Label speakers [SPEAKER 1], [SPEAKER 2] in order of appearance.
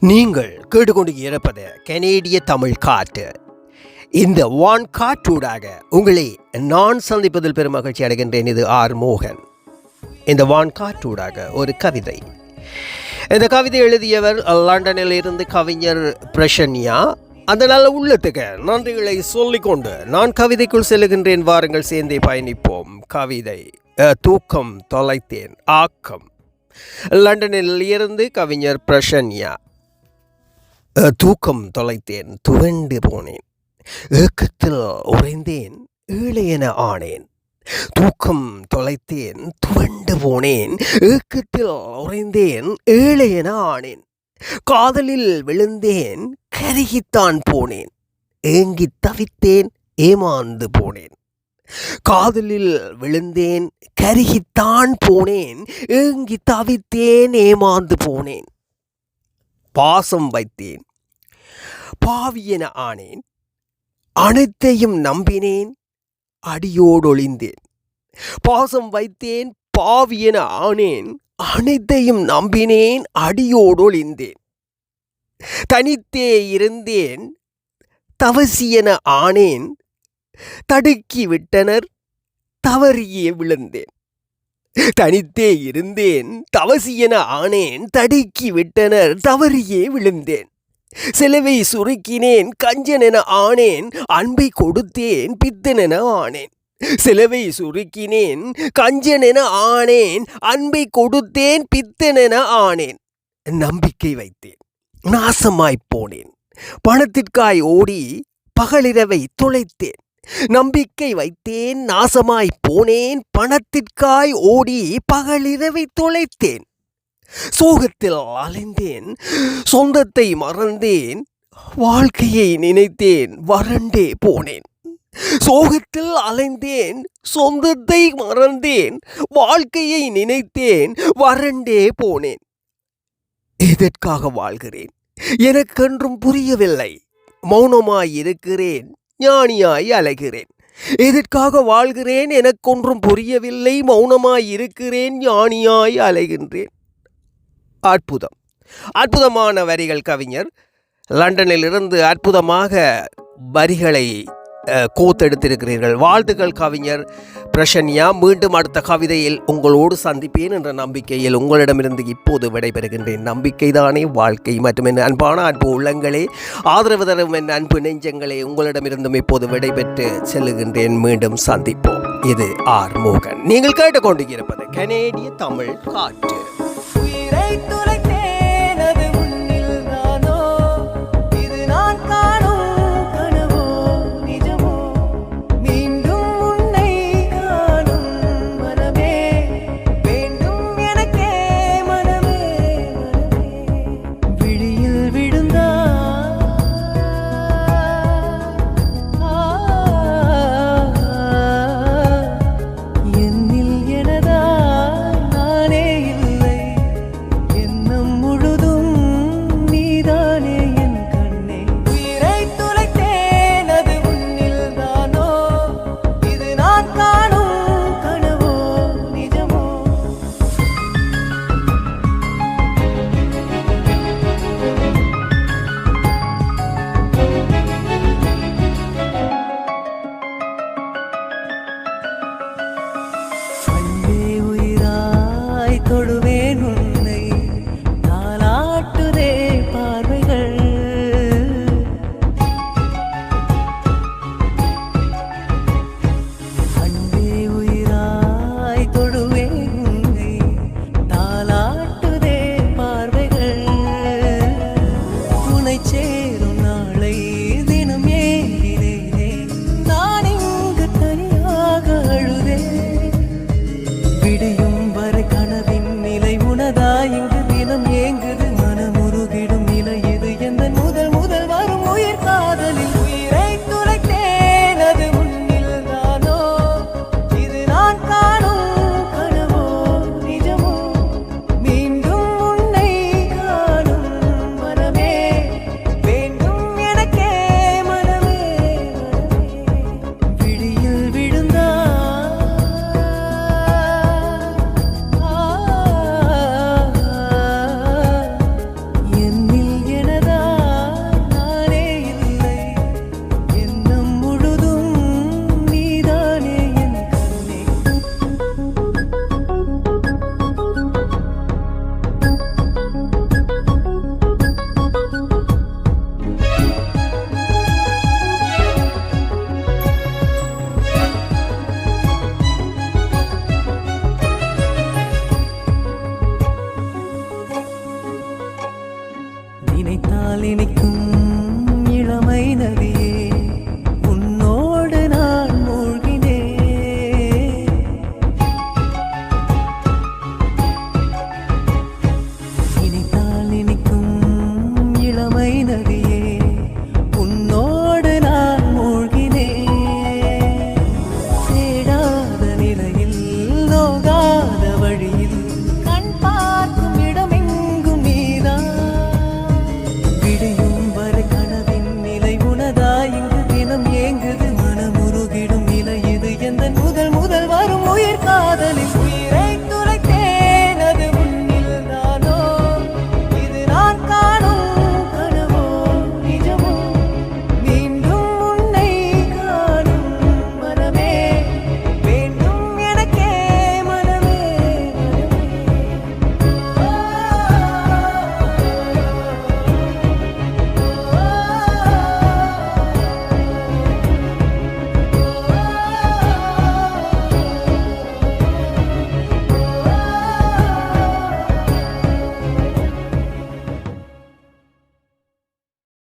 [SPEAKER 1] நீங்கள் கேட்டுக்கொண்டு இருப்பது கனேடிய தமிழ் காற்று. இந்த வான் காற்றூடாக உங்களை நான் சந்திப்பதில் பெரும் மகிழ்ச்சி அடைகின்றேன். இது ஆர் மோகன். இந்த வான் காற்றூடாக ஒரு கவிதை. இந்த கவிதை எழுதியவர் லண்டனில் இருந்து கவிஞர் பிரசன்யா. அந்த நல்ல உள்ளத்துக்கு நன்றிகளை சொல்லிக்கொண்டு நான் கவிதைக்குள் செல்லுகின்றேன். வாருங்கள், சேர்ந்தே பயணிப்போம். கவிதை தூக்கம் தொலைத்தேன். ஆக்கம். லண்டனில் இருந்து கவிஞர் பிரசன்யா. தூக்கம் தொலைத்தேன், துவண்டு போனேன், ஏக்கத்தில் உறைந்தேன், ஏழையென ஆனேன். தூக்கம் தொலைத்தேன், துவண்டு போனேன், ஏக்கத்தில் உறைந்தேன், ஏழையென ஆனேன். காதலில் விழுந்தேன், கருகித்தான் போனேன், ஏங்கி தவித்தேன், ஏமாந்து போனேன். காதலில் விழுந்தேன், கருகித்தான் போனேன், ஏங்கி தவித்தேன், ஏமாந்து போனேன். பாசம் வைத்தேன், பாவியென ஆனேன், அனைத்தையும் நம்பினேன், அடியோடொழிந்தேன். பாசம் வைத்தேன், பாவியென ஆனேன், அனைத்தையும் நம்பினேன், அடியோடொழிந்தேன். தனித்தே இருந்தேன், தவசியென ஆனேன், தடுக்கி விட்டனர், தவறியே விழுந்தேன். தனித்தே இருந்தேன், தவசியென ஆனேன், தடுக்கி விட்டனர், தவறியே விழுந்தேன். செலவை சுருக்கினேன், கஞ்சனென ஆனேன், அன்பை கொடுத்தேன், பித்தனென ஆனேன். செலவை சுருக்கினேன், கஞ்சனென ஆனேன், அன்பை கொடுத்தேன், பித்தனென ஆனேன். நம்பிக்கை வைத்தேன், நாசமாய்ப் போனேன், பணத்திற்காய் ஓடி பகலிரவை தொலைத்தேன். நம்பிக்கை வைத்தேன், நாசமாய் போனேன், பணத்திற்காய் ஓடி பகலிரவை தொலைத்தேன். சோகத்தில் அலைந்தேன், சொந்தத்தை மறந்தேன், வாழ்க்கையை நினைத்தேன், வறண்டே போனேன். சோகத்தில் அலைந்தேன், சொந்தத்தை மறந்தேன், வாழ்க்கையை நினைத்தேன், வறண்டே போனேன். எதற்காக வாழ்கிறேன் எனக்கென்றும் புரியவில்லை. மௌனமாய் இருக்கிறேன், ஞானியாய் அலைகிறேன். எதற்காக வாழ்கிறேன் எனக்கொன்றும் புரியவில்லை. மௌனமாய் இருக்கிறேன், ஞானியாய் அலைகின்றேன். அற்புதம். அற்புதமான வரிகள். கவிஞர் லண்டனில் இருந்து அற்புதமாக வரிகளை கோத்தெடுத்திருக்கிறீர்கள். வாழ்த்துக்கள் கவிஞர் பிரசன்யா. மீண்டும் அடுத்த கவிதையில் உங்களோடு சந்திப்பேன் என்ற நம்பிக்கையில் உங்களிடமிருந்து இப்போது விடைபெறுகின்றேன். நம்பிக்கைதானே வாழ்க்கை. மற்றும் என் அன்பான அன்பு உள்ளங்களே, ஆதரவு தரும் என் அன்பு நெஞ்சங்களே, உங்களிடமிருந்தும் இப்போது விடைபெற்று செல்லுகின்றேன். மீண்டும் சந்திப்போம். இது ஆர் மோகன். நீங்கள் கேட்டுக்கொண்டிருப்பது கனேடிய தமிழ் காற்று.